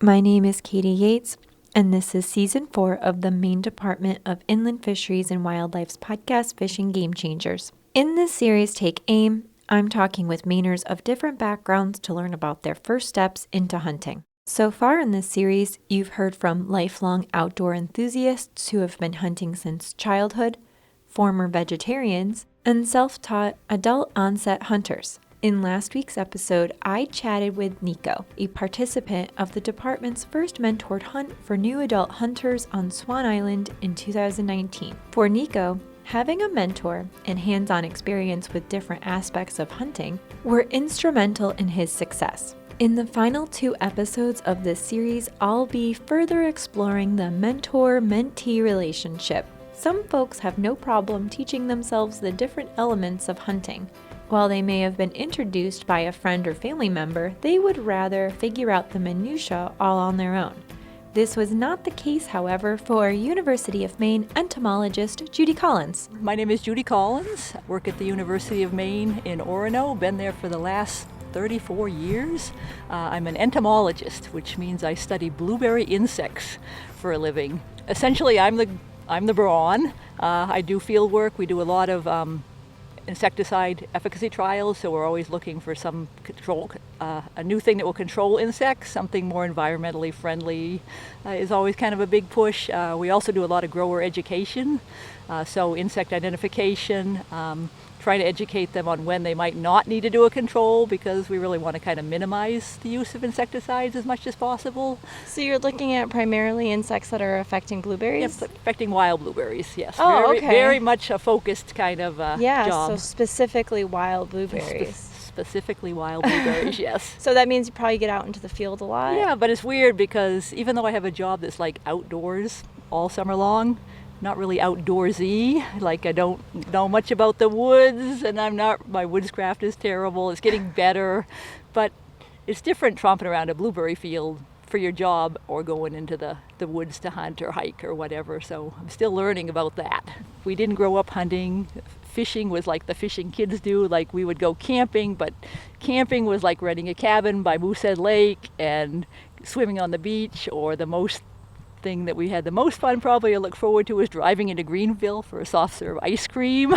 My name is Katie Yates, and this is Season 4 of the Maine Department of Inland Fisheries and Wildlife's podcast, Fishing Game Changers. In this series, Take Aim, I'm talking with Mainers of different backgrounds to learn about their first steps into hunting. So far in this series, you've heard from lifelong outdoor enthusiasts who have been hunting since childhood, former vegetarians, and self-taught adult onset hunters. In last week's episode, I chatted with Nico, a participant of the department's first mentored hunt for new adult hunters on Swan Island in 2019. For Nico, having a mentor and hands-on experience with different aspects of hunting were instrumental in his success. In the final 2 episodes of this series, I'll be further exploring the mentor-mentee relationship. Some folks have no problem teaching themselves the different elements of hunting. While they may have been introduced by a friend or family member, they would rather figure out the minutiae all on their own. This was not the case, however, for University of Maine entomologist Judy Collins. My name is Judy Collins. I work at the University of Maine in Orono. Been there for the last 34 years. I'm an entomologist, which means I study blueberry insects for a living. Essentially, I'm the brawn. I do field work. We do a lot of insecticide efficacy trials, so we're always looking for some control, a new thing that will control insects, something more environmentally friendly is always kind of a big push. We also do a lot of grower education, so insect identification, trying to educate them on when they might not need to do a control, because we really want to kind of minimize the use of insecticides as much as possible. So you're looking at primarily insects that are affecting blueberries? Yep, affecting wild blueberries, yes. Oh, okay. Very much a focused kind of job. So specifically wild blueberries. Specifically wild blueberries, yes. So that means you probably get out into the field a lot? Yeah, but it's weird because even though I have a job that's like outdoors all summer long, not really outdoorsy, like I don't know much about the woods, and my woodscraft is terrible. It's getting better, but it's different tromping around a blueberry field for your job or going into the woods to hunt or hike or whatever, so I'm still learning about that. We didn't grow up hunting. Fishing was like the fishing kids do, like we would go camping, but camping was like renting a cabin by Moosehead Lake and swimming on the beach, or the most thing that we had the most fun probably to look forward to was driving into Greenville for a soft serve ice cream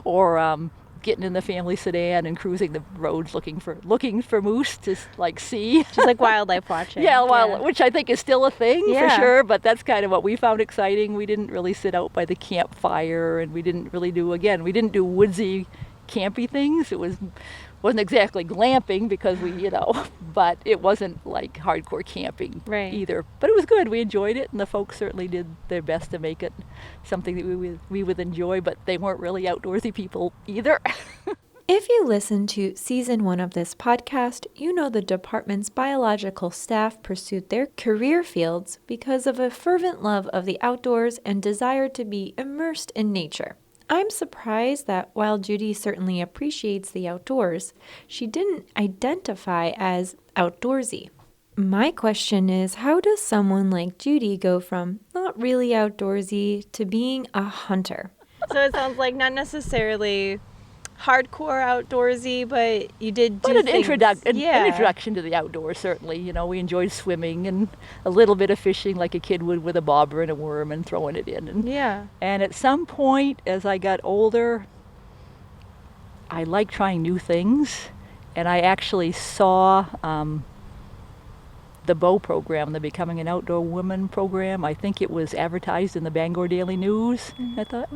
or getting in the family sedan and cruising the roads looking for moose to like see. Just like wildlife watching. Yeah, which I think is still a thing for sure, but that's kind of what we found exciting. We didn't really sit out by the campfire, and we didn't do woodsy campy things. It wasn't exactly glamping because but it wasn't like hardcore camping either. But it was good. We enjoyed it, and the folks certainly did their best to make it something that we would enjoy, but they weren't really outdoorsy people either. If you listen to Season 1 of this podcast, you know the department's biological staff pursued their career fields because of a fervent love of the outdoors and desire to be immersed in nature. I'm surprised that while Judy certainly appreciates the outdoors, she didn't identify as outdoorsy. My question is, how does someone like Judy go from not really outdoorsy to being a hunter? So it sounds like not necessarily hardcore outdoorsy, but you did do an introduction to the outdoors, certainly. We enjoyed swimming and a little bit of fishing like a kid would with a bobber and a worm and throwing it in. And at some point, as I got older, I liked trying new things, and I actually saw the BOW program, the Becoming an Outdoor Woman program. I think it was advertised in the Bangor Daily News. I thought,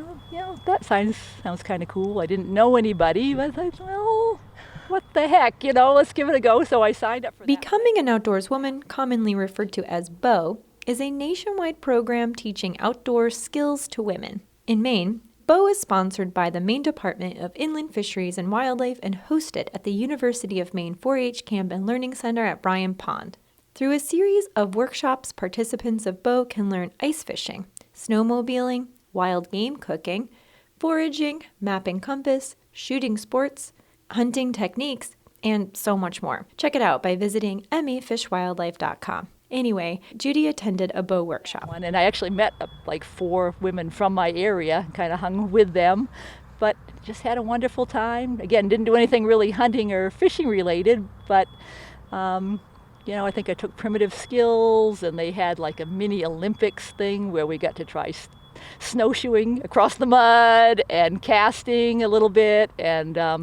that sounds kind of cool. I didn't know anybody, but I thought, what the heck, let's give it a go. So I signed up for that. Becoming an Outdoors Woman, commonly referred to as BOW, is a nationwide program teaching outdoor skills to women. In Maine, BOW is sponsored by the Maine Department of Inland Fisheries and Wildlife and hosted at the University of Maine 4-H Camp and Learning Center at Bryan Pond. Through a series of workshops, participants of BOW can learn ice fishing, snowmobiling, wild game cooking, foraging, mapping compass, shooting sports, hunting techniques, and so much more. Check it out by visiting mafishwildlife.com. Anyway, Judy attended a BOW workshop. And I actually met 4 women from my area, kind of hung with them, but just had a wonderful time. Again, didn't do anything really hunting or fishing related, but I think I took primitive skills, and they had like a mini Olympics thing where we got to try snowshoeing across the mud and casting a little bit. And I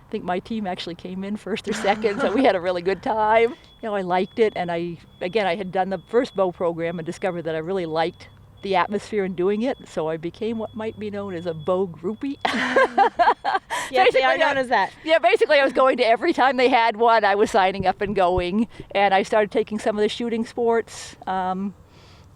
think my team actually came in first or second, so we had a really good time. I liked it, and I had done the first bow program and discovered that I really liked the atmosphere in doing it, so I became what might be known as a bow groupie. Yes, they are known as that. Yeah, basically I was going to every time they had one, I was signing up and going, and I started taking some of the shooting sports,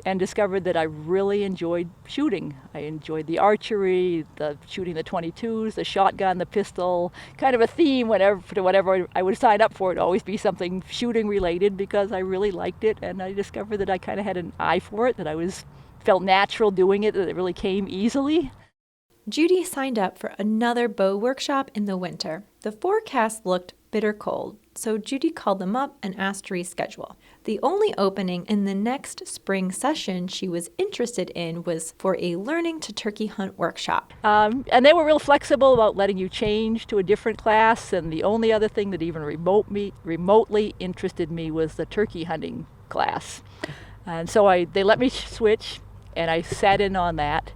and discovered that I really enjoyed shooting. I enjoyed the archery, the shooting the .22s, the shotgun, the pistol, kind of a theme whatever I would sign up for. It'd always be something shooting related because I really liked it, and I discovered that I kind of had an eye for it, that felt natural doing it, that it really came easily. Judy signed up for another bow workshop in the winter. The forecast looked bitter cold, so Judy called them up and asked to reschedule. The only opening in the next spring session she was interested in was for a learning to turkey hunt workshop. And they were real flexible about letting you change to a different class, and the only other thing that even remotely interested me was the turkey hunting class. And so they let me switch, and I sat in on that.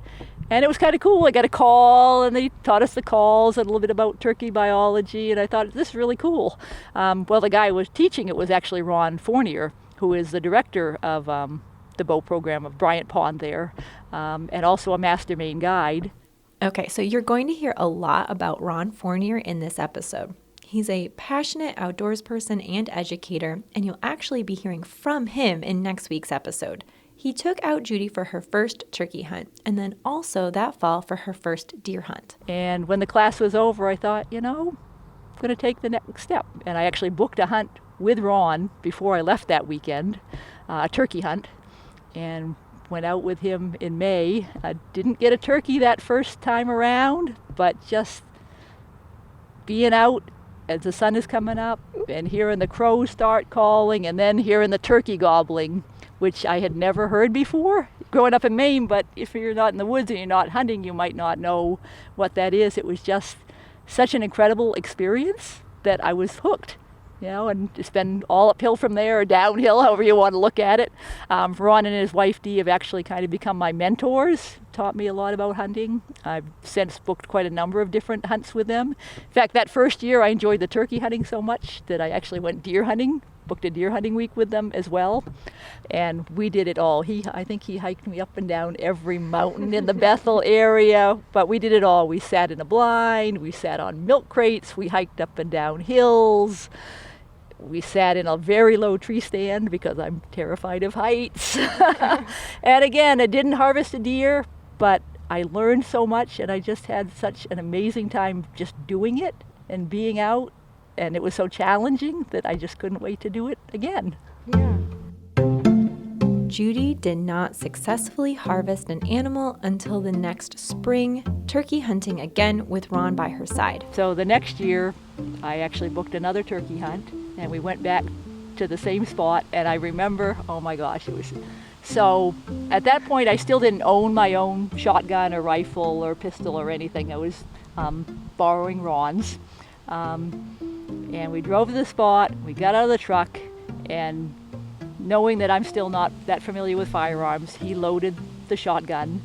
And it was kind of cool. I got a call, and they taught us the calls and a little bit about turkey biology, and I thought, this is really cool. Well, the guy who was teaching it was actually Ron Fournier, who is the director of the bow program of Bryant Pond there, and also a master Maine guide. Okay, so you're going to hear a lot about Ron Fournier in this episode. He's a passionate outdoors person and educator, and you'll actually be hearing from him in next week's episode. He took out Judy for her first turkey hunt, and then also that fall for her first deer hunt. And when the class was over, I thought, I'm going to take the next step. And I actually booked a hunt with Ron before I left that weekend, a turkey hunt, and went out with him in May. I didn't get a turkey that first time around, but just being out as the sun is coming up and hearing the crows start calling and then hearing the turkey gobbling, which I had never heard before growing up in Maine, but if you're not in the woods and you're not hunting, you might not know what that is. It was just such an incredible experience that I was hooked, and it's been all uphill from there, or downhill, however you want to look at it. Ron and his wife Dee have actually kind of become my mentors, taught me a lot about hunting. I've since booked quite a number of different hunts with them. In fact, that first year I enjoyed the turkey hunting so much that I actually went deer hunting, booked a deer hunting week with them as well, and we did it all. I think he hiked me up and down every mountain in the Bethel area, but we did it all. We sat in a blind, we sat on milk crates, we hiked up and down hills, we sat in a very low tree stand because I'm terrified of heights. And again, I didn't harvest a deer, but I learned so much, and I just had such an amazing time just doing it and being out. And it was so challenging that I just couldn't wait to do it again. Yeah. Judy did not successfully harvest an animal until the next spring, turkey hunting again with Ron by her side. So the next year, I actually booked another turkey hunt, and we went back to the same spot. And I remember, oh my gosh, it was so. At that point, I still didn't own my own shotgun or rifle or pistol or anything. I was borrowing Ron's. And we drove to the spot, we got out of the truck, and knowing that I'm still not that familiar with firearms, he loaded the shotgun.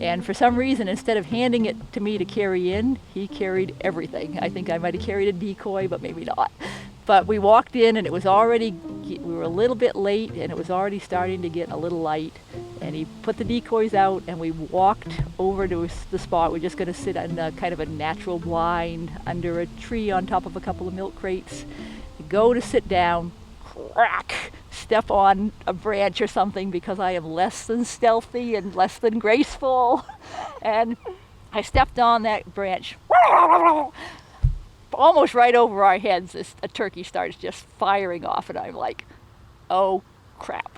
And for some reason, instead of handing it to me to carry in, he carried everything. I think I might have carried a decoy, but maybe not. But we walked in, and we were a little bit late, and it was already starting to get a little light. And he put the decoys out, and we walked over to the spot. We're just going to sit in a kind of a natural blind under a tree on top of a couple of milk crates. Go to sit down, crack, step on a branch or something because I am less than stealthy and less than graceful. And I stepped on that branch. Almost right over our heads, a turkey starts just firing off, and I'm like, oh crap.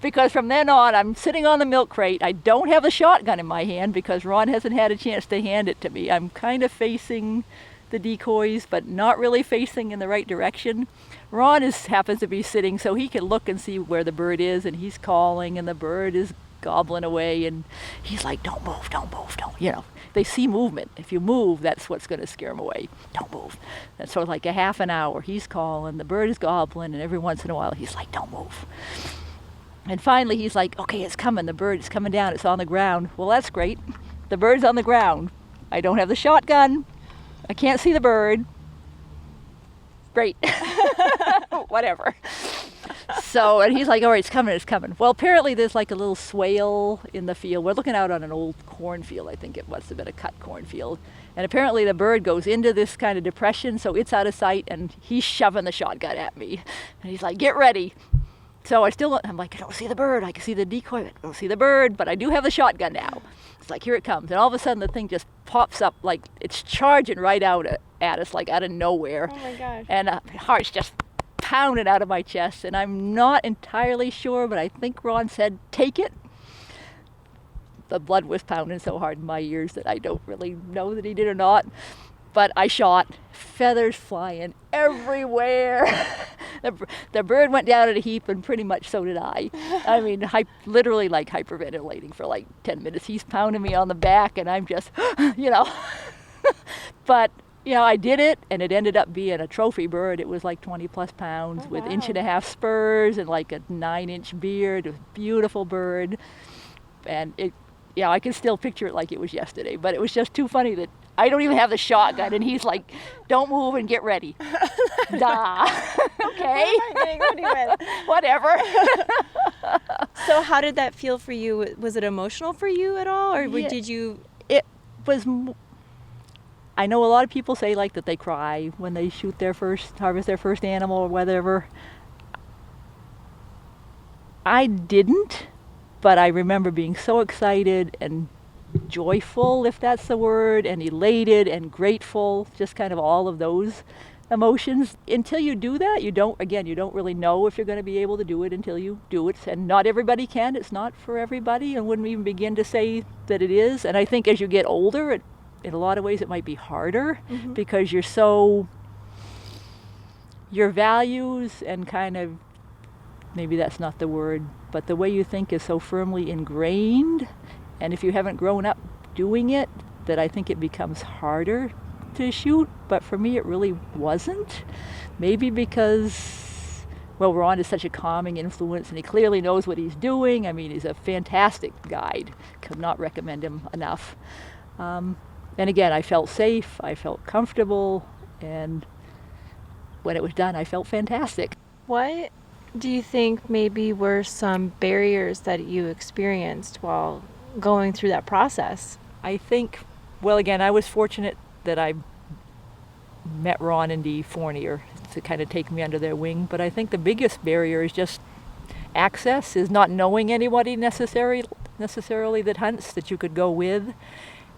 Because from then on, I'm sitting on the milk crate. I don't have the shotgun in my hand because Ron hasn't had a chance to hand it to me. I'm kind of facing the decoys, but not really facing in the right direction. Ron happens to be sitting so he can look and see where the bird is, and he's calling, and the bird is gobbling away, and he's like, don't move, don't move, don't, you know. They see movement. If you move, that's what's going to scare them away. Don't move. And so like a half an hour, he's calling, the bird is gobbling, and every once in a while, he's like, don't move. And finally, he's like, okay, it's coming. The bird is coming down. It's on the ground. Well, that's great. The bird's on the ground. I don't have the shotgun. I can't see the bird. Great. Whatever. So, and he's like, all right, it's coming, it's coming. Well, apparently there's like a little swale in the field. We're looking out on an old cornfield, I think it must have been a cut cornfield. And apparently the bird goes into this kind of depression, so it's out of sight, and he's shoving the shotgun at me. And he's like, get ready. So I'm like, I don't see the bird. I can see the decoy, I don't see the bird, but I do have the shotgun now. It's like, here it comes. And all of a sudden the thing just pops up, like it's charging right out at us, like out of nowhere. Oh my gosh. And my heart's just pounding out of my chest. And I'm not entirely sure, but I think Ron said, take it. The blood was pounding so hard in my ears that I don't really know that he did or not. But I shot, feathers flying everywhere. The bird went down in a heap, and pretty much so did I. I mean, literally like hyperventilating for like 10 minutes. He's pounding me on the back, and I'm just, you know. But, you know, I did it, and it ended up being a trophy bird. It was like 20 plus pounds with 1.5 inch spurs and like a 9-inch beard. It was a beautiful bird. And it, yeah, I can still picture it like it was yesterday, but it was just too funny that I don't even have the shotgun, and he's like, don't move and get ready. Duh. Okay. What am I getting ready with? Whatever. So how did that feel for you? Was it emotional for you at all, or Yeah. did you? It was, I know a lot of people say like that they cry when they harvest their first animal or whatever. I didn't, but I remember being so excited and joyful, if that's the word, and elated and grateful, just kind of all of those emotions. Until you do that, you don't really know if you're going to be able to do it until you do it. And not everybody can. It's not for everybody, and wouldn't even begin to say that it is. And I think as you get older, in a lot of ways it might be harder because your values and kind of, maybe that's not the word, but the way you think is so firmly ingrained. And if you haven't grown up doing it, that I think it becomes harder to shoot. But for me, it really wasn't. Maybe because, well, Ron is such a calming influence, and he clearly knows what he's doing. I mean, he's a fantastic guide. Could not recommend him enough. And again, I felt safe, I felt comfortable, and when it was done, I felt fantastic. What do you think maybe were some barriers that you experienced while going through that process? I think, well, again, I was fortunate that I met Ron and Dee Fournier to kind of take me under their wing, but I think the biggest barrier is just access, is not knowing anybody necessarily that hunts that you could go with.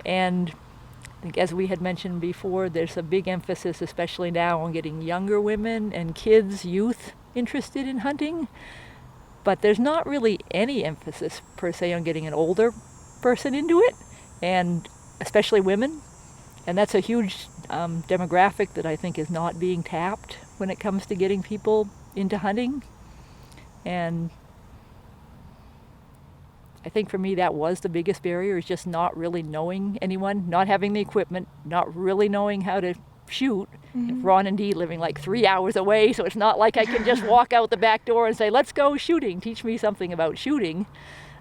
And I think, as we had mentioned before, there's a big emphasis, especially now, on getting younger women and kids, youth, interested in hunting. But there's not really any emphasis, per se, on getting an older person into it, and especially women. And that's a huge demographic that I think is not being tapped when it comes to getting people into hunting. And I think for me that was the biggest barrier, is just not really knowing anyone, not having the equipment, not really knowing how to shoot. Ron and Dee living like 3 hours away, so it's not like I can just walk out the back door and say, let's go shooting, teach me something about shooting.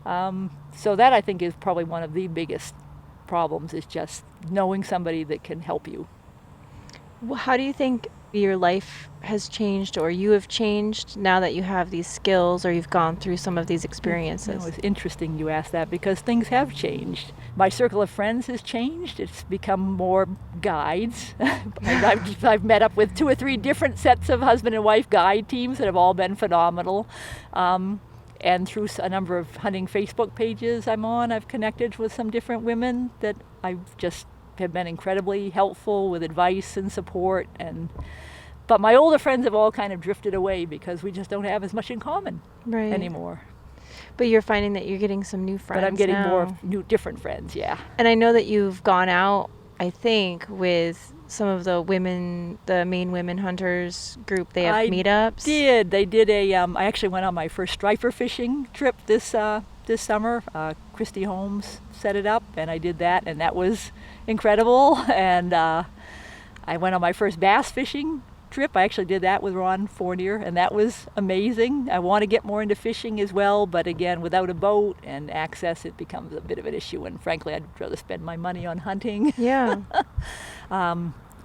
So that, I think, is probably one of the biggest problems, is just knowing somebody that can help you. How do you think your life has changed, or you have changed, now that you have these skills, or you've gone through some of these experiences? You know, it's interesting you ask that, because things have changed. My circle of friends has changed. It's become more guides. I've met up with 2 or 3 different sets of husband and wife guide teams that have all been phenomenal. And through a number of hunting Facebook pages I'm on, I've connected with some different women that I've just have been incredibly helpful with advice and support. But my older friends have all kind of drifted away because we just don't have as much in common anymore. But you're finding that you're getting some new friends. But I'm getting now. more new, different friends, yeah. And I know that you've gone out, I think, with some of the women, the Maine Women Hunters group. They have meetups. They did I actually went on my first striper fishing trip this this summer. Christy Holmes set it up, and I did that, and that was incredible. And I went on my first bass fishing trip. I actually did that with Ron Fournier, and that was amazing. I want to get more into fishing as well, but again, without a boat and access, it becomes a bit of an issue, and frankly, I'd rather spend my money on hunting. Yeah.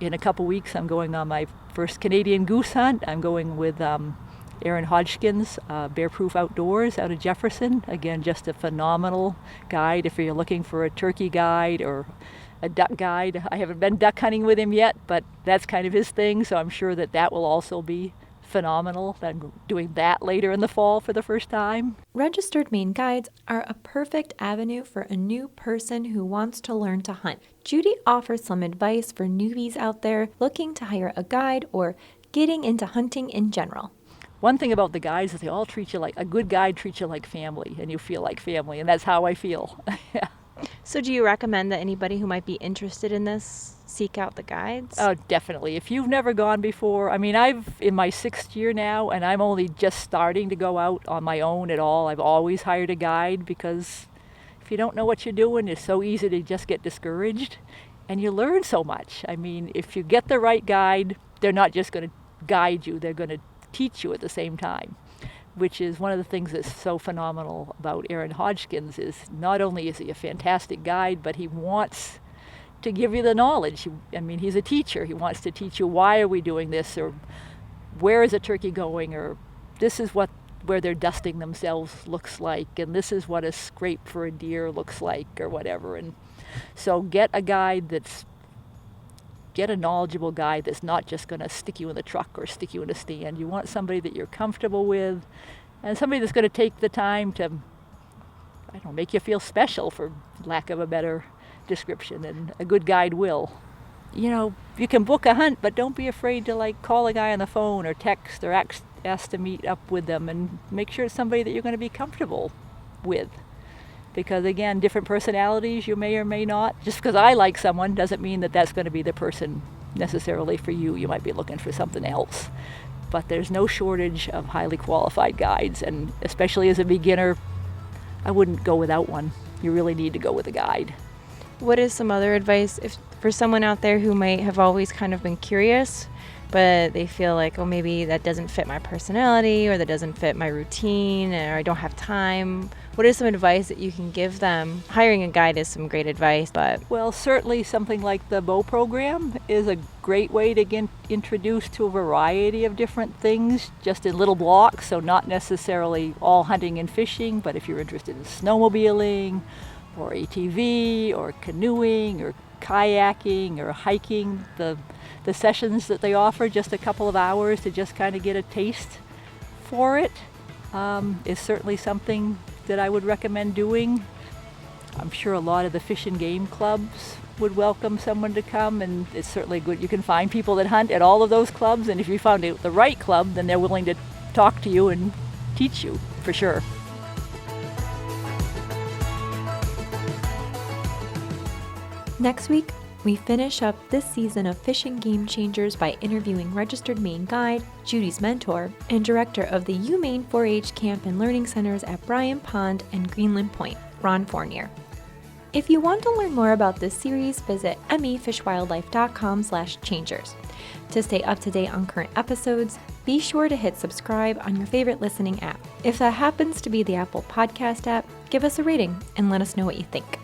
In a couple weeks, I'm going on my first Canadian goose hunt. I'm going with Aaron Hodgkins, Bear Proof Outdoors out of Jefferson. Again, just a phenomenal guide if you're looking for a turkey guide or a duck guide. I haven't been duck hunting with him yet, but that's kind of his thing, so I'm sure that will also be phenomenal. I'm doing that later in the fall for the first time. Registered Maine Guides are a perfect avenue for a new person who wants to learn to hunt. Judy offers some advice for newbies out there looking to hire a guide or getting into hunting in general. One thing about the guides is they all treat you like, a good guide treats you like family, and you feel like family, and that's how I feel. Yeah. So do you recommend that anybody who might be interested in this seek out the guides? Oh, definitely. If you've never gone before, I mean, I'm in my 6th year now, and I'm only just starting to go out on my own at all. I've always hired a guide because if you don't know what you're doing, it's so easy to just get discouraged, and you learn so much. I mean, if you get the right guide, they're not just going to guide you, they're going to teach you at the same time, which is one of the things that's so phenomenal about Aaron Hodgkins. Is not only is he a fantastic guide, but he wants to give you the knowledge. I mean, he's a teacher. He wants to teach you, why are we doing this, or where is a turkey going, or this is where they're dusting themselves looks like, and this is what a scrape for a deer looks like, or whatever. And so get a knowledgeable guide that's not just going to stick you in the truck or stick you in a stand. You want somebody that you're comfortable with, and somebody that's going to take the time to, I don't know, make you feel special, for lack of a better description, and a good guide will. You know, you can book a hunt, but don't be afraid to call a guy on the phone or text or ask to meet up with them, and make sure it's somebody that you're going to be comfortable with. Because again, different personalities, you may or may not. Just because I like someone doesn't mean that that's going to be the person necessarily for you. You might be looking for something else. But there's no shortage of highly qualified guides, and especially as a beginner, I wouldn't go without one. You really need to go with a guide. What is some other advice for someone out there who might have always kind of been curious, but they feel like, oh, maybe that doesn't fit my personality, or that doesn't fit my routine, or I don't have time? What is some advice that you can give them? Hiring a guide is some great advice, but... Well, certainly something like the BOW program is a great way to get introduced to a variety of different things, just in little blocks, so not necessarily all hunting and fishing, but if you're interested in snowmobiling, or ATV, or canoeing, or kayaking, or hiking, the sessions that they offer, just a couple of hours to just kind of get a taste for it, is certainly something that I would recommend doing. I'm sure a lot of the fish and game clubs would welcome someone to come, and it's certainly good. You can find people that hunt at all of those clubs, and if you found the right club, then they're willing to talk to you and teach you, for sure. Next week, we finish up this season of Fishing Game Changers by interviewing Registered Maine Guide, Judy's mentor, and director of the UMaine 4-H Camp and Learning Centers at Bryan Pond and Greenland Point, Ron Fournier. If you want to learn more about this series, visit mefishwildlife.com/changers. To stay up to date on current episodes, be sure to hit subscribe on your favorite listening app. If that happens to be the Apple Podcast app, give us a rating and let us know what you think.